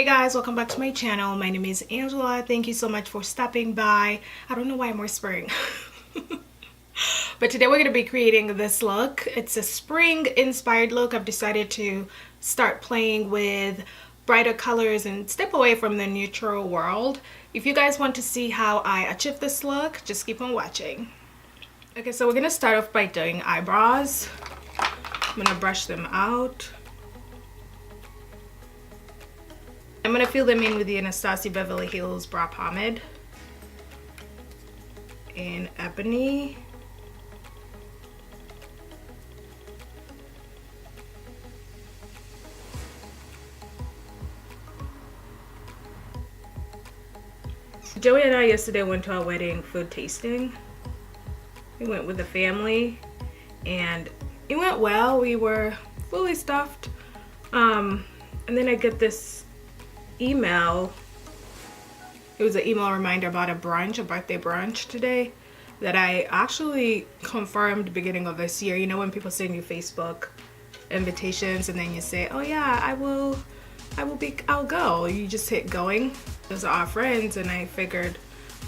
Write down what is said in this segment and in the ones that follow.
guys, welcome back to my channel. My name is Angela. Thank you so much for stopping by. I don't know why I'm whispering. But today we're going to be creating this look. It's a spring inspired look. I've decided to start playing with brighter colors and step away from the neutral world. If you guys want to see how I achieve this look, just keep on watching. Okay, so we're going to start off by doing eyebrows. I'm going to brush them out. I'm going to fill them in with the Anastasia Beverly Hills Brow Pomade in Ebony. Joey and I yesterday went to our wedding food tasting. We went with the family and it went well. We were fully stuffed. And then I get this email. It was an email reminder about a brunch, a birthday brunch today that I actually confirmed beginning of this year. You know when people send you Facebook invitations and then you say, oh yeah, I'll go. You just hit going. Those are our friends and I figured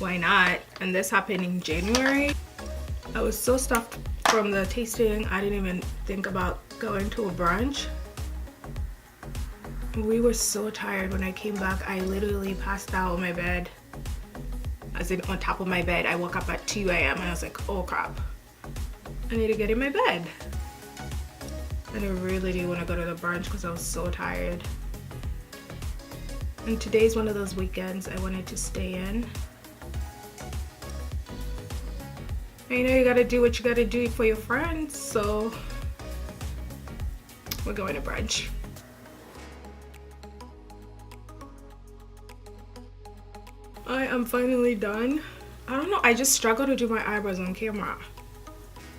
why not? And this happened in January. I was so stuffed from the tasting, I didn't even think about going to a brunch. We were so tired when I came back. I literally passed out on my bed. As in on top of my bed. I woke up at 2 a.m. and I was like, oh crap. I need to get in my bed. And I really didn't want to go to the brunch because I was so tired. And today's one of those weekends I wanted to stay in. And you know you gotta do what you gotta do for your friends, so we're going to brunch. I am finally done. I don't know, I just struggle to do my eyebrows on camera.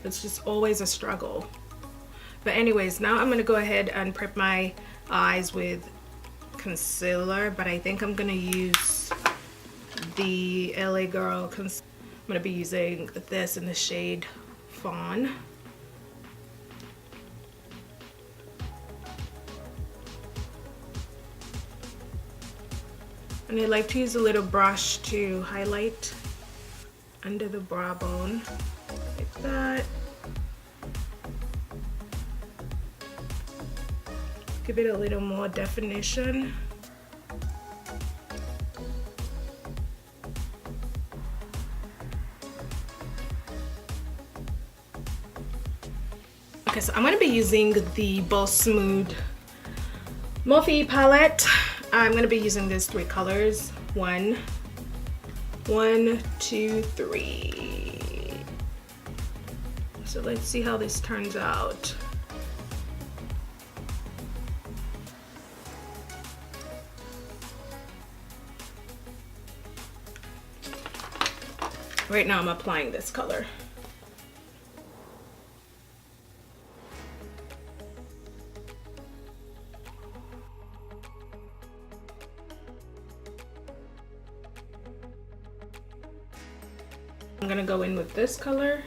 It's just always a struggle. But anyways, now I'm gonna go ahead and prep my eyes with concealer, but I think I'm gonna use the LA Girl concealer. I'm gonna be using this in the shade Fawn. And I like to use a little brush to highlight under the brow bone, like that. Give it a little more definition. Okay, so I'm going to be using the Boss Smooth Morphe palette. I'm going to be using these three colors. One, two, three. So let's see how this turns out. Right now I'm applying this color. I'm gonna go in with this color.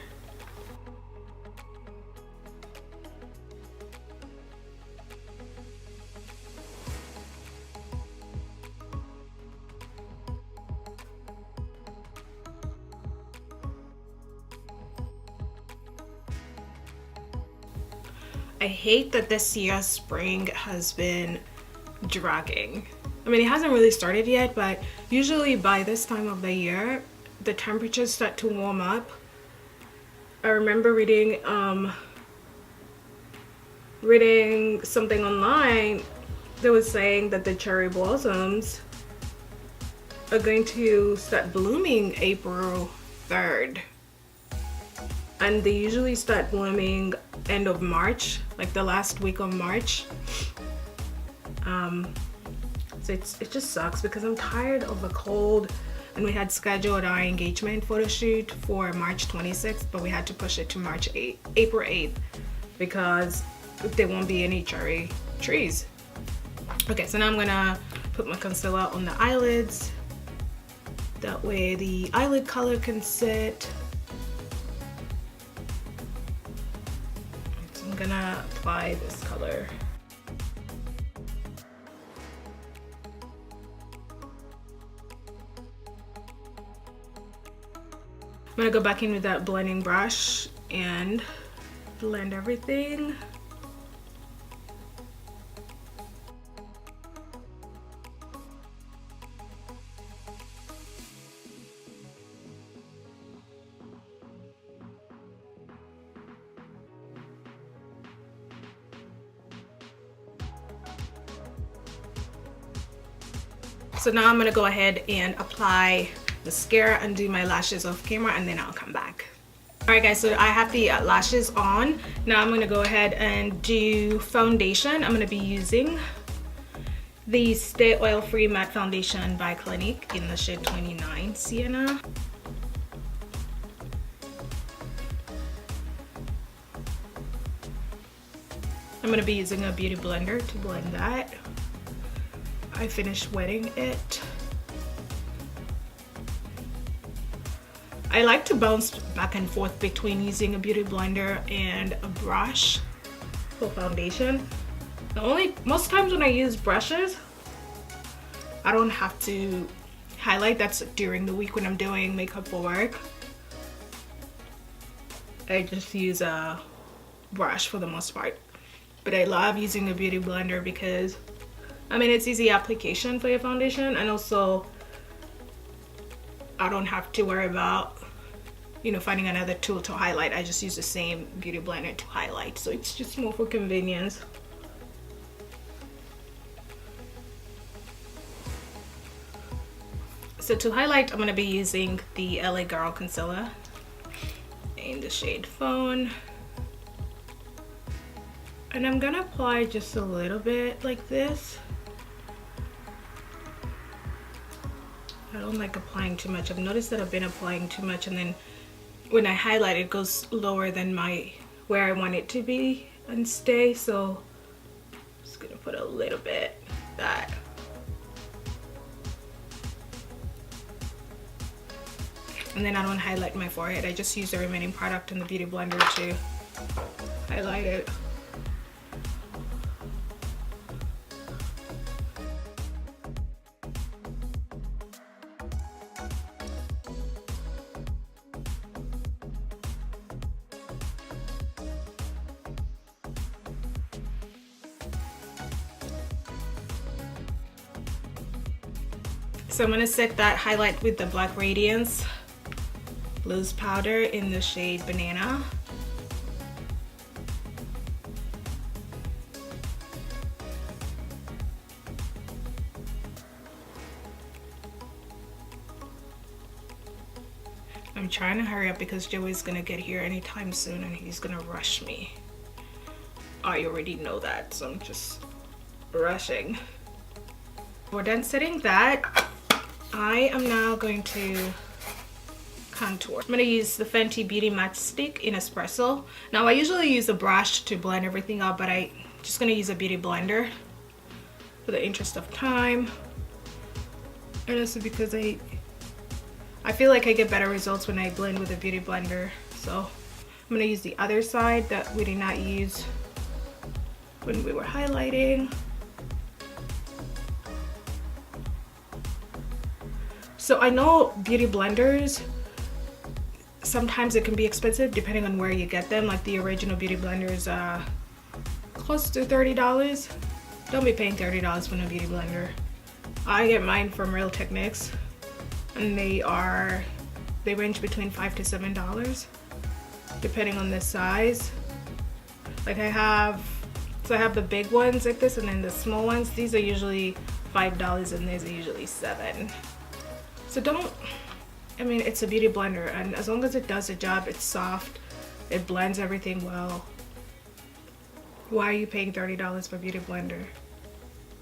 I hate that this year's spring has been dragging. I mean, it hasn't really started yet, but usually by this time of the year, the temperatures start to warm up. I remember reading something online that was saying that the cherry blossoms are going to start blooming April 3rd. And they usually start blooming end of March, like the last week of March. So it just sucks because I'm tired of the cold, and we had scheduled our engagement photo shoot for March 26th, but we had to push it to April 8th because there won't be any cherry trees. Okay, so now I'm gonna put my concealer on the eyelids. That way the eyelid color can sit. So I'm gonna apply this color. I'm gonna go back in with that blending brush and blend everything. So now I'm gonna go ahead and apply mascara and do my lashes off camera, and then I'll come back. All right guys, so I have the lashes on. Now I'm gonna go ahead and do foundation. I'm gonna be using the Stay Oil Free Matte Foundation by Clinique in the shade 29 Sienna. I'm gonna be using a beauty blender to blend that. I finished wetting it. I like to bounce back and forth between using a beauty blender and a brush for foundation. Most times when I use brushes, I don't have to highlight. That's during the week when I'm doing makeup for work. I just use a brush for the most part. But I love using a beauty blender because I mean, it's easy application for your foundation, and also I don't have to worry about, you know, finding another tool to highlight. I just use the same beauty blender to highlight, so it's just more for convenience. So to highlight, I'm going to be using the LA Girl Concealer in the shade Fawn. And I'm going to apply just a little bit like this. I don't like applying too much. I've noticed that I've been applying too much, and then when I highlight it goes lower than where I want it to be and stay. So I'm just gonna put a little bit of that. And then I don't highlight my forehead. I just use the remaining product in the beauty blender to highlight it. So I'm going to set that highlight with the Black Radiance loose powder in the shade Banana. I'm trying to hurry up because Joey's going to get here anytime soon and he's going to rush me. I already know that, so I'm just rushing. We're done setting that. I am now going to contour. I'm going to use the Fenty Beauty Match Stick in Espresso. Now I usually use a brush to blend everything out, but I'm just going to use a beauty blender for the interest of time. And also because I feel like I get better results when I blend with a beauty blender. So I'm going to use the other side that we did not use when we were highlighting. So I know beauty blenders, sometimes it can be expensive depending on where you get them. Like the original beauty blender is close to $30. Don't be paying $30 for a beauty blender. I get mine from Real Techniques, and they range between $5 to $7 depending on the size. Like I have the big ones like this, and then the small ones. These are usually $5 and these are usually $7. So I mean, it's a beauty blender, and as long as it does the job, it's soft, it blends everything well. Why are you paying $30 for a beauty blender?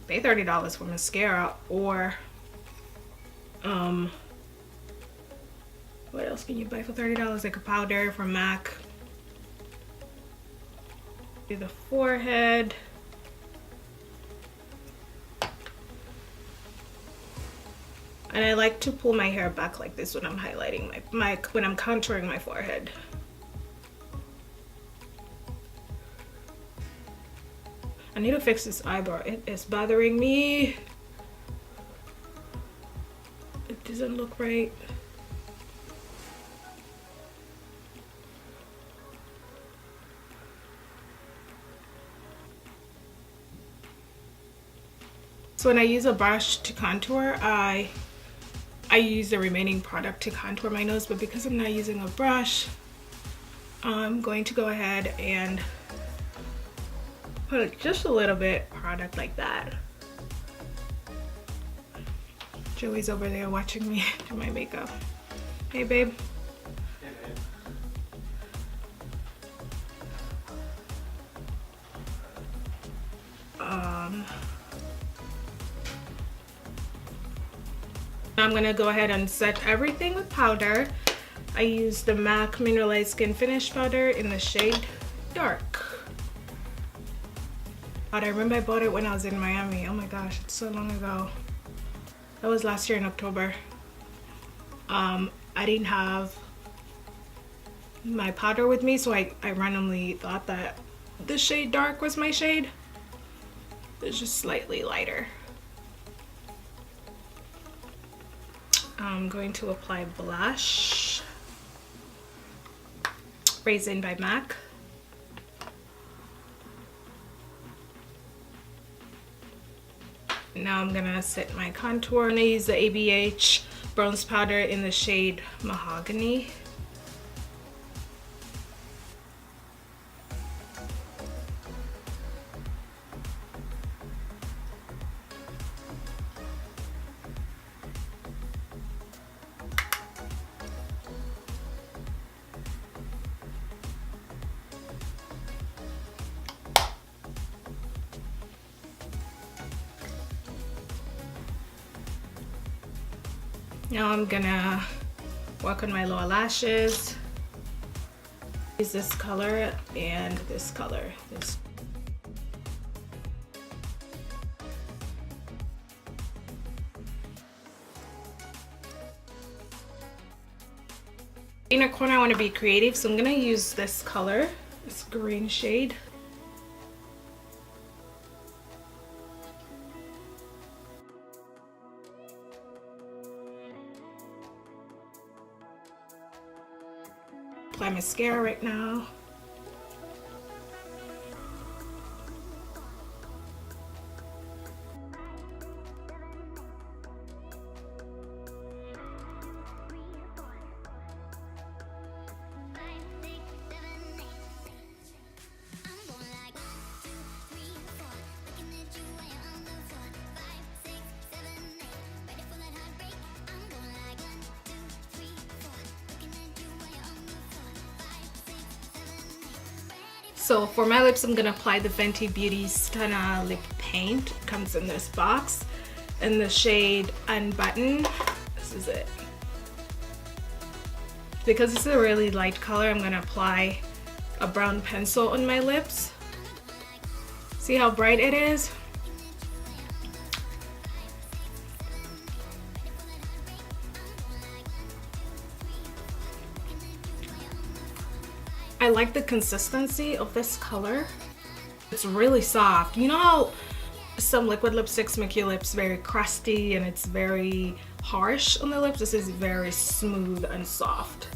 Pay $30 for mascara, or what else can you buy for $30? Like a powder from MAC. Do the forehead. And I like to pull my hair back like this when I'm highlighting when I'm contouring my forehead. I need to fix this eyebrow. It is bothering me. It doesn't look right. So when I use a brush to contour, I use the remaining product to contour my nose, but because I'm not using a brush, I'm going to go ahead and put just a little bit product like that. Joey's over there watching me do my makeup. Hey babe. I'm gonna go ahead and set everything with powder. I used the MAC Mineralize Skin Finish Powder in the shade Dark. I remember I bought it when I was in Miami. Oh my gosh, it's so long ago. That was last year in October. I didn't have my powder with me, so I randomly thought that the shade Dark was my shade. It's just slightly lighter. I'm going to apply blush. Raisin by MAC. Now I'm gonna set my contour. I'm gonna use the ABH bronze powder in the shade Mahogany. Now I'm gonna work on my lower lashes. Use this color and this color. Inner corner I want to be creative, so I'm gonna use this color, this green shade. Apply mascara right now. So for my lips, I'm gonna apply the Fenty Beauty Stunna lip paint. It comes in this box in the shade Unbutton. This is it. Because it's a really light color, I'm gonna apply a brown pencil on my lips. See how bright it is? I like the consistency of this color. It's really soft. You know how some liquid lipsticks make your lips very crusty and it's very harsh on the lips? This is very smooth and soft.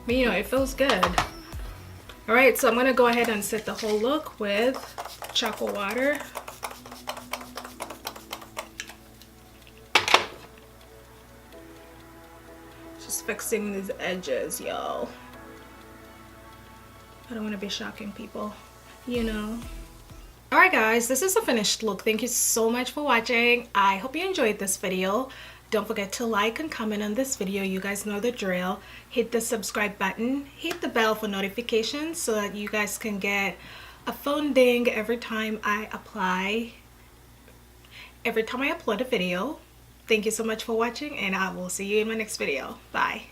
But you know, it feels good. All right, so I'm gonna go ahead and set the whole look with chocolate water. Just fixing these edges, y'all. I don't want to be shocking people, you know. Alright guys, this is a finished look. Thank you so much for watching. I hope you enjoyed this video. Don't forget to like and comment on this video. You guys know the drill. Hit the subscribe button. Hit the bell for notifications so that you guys can get a phone ding every time I upload a video. Thank you so much for watching, and I will see you in my next video. Bye.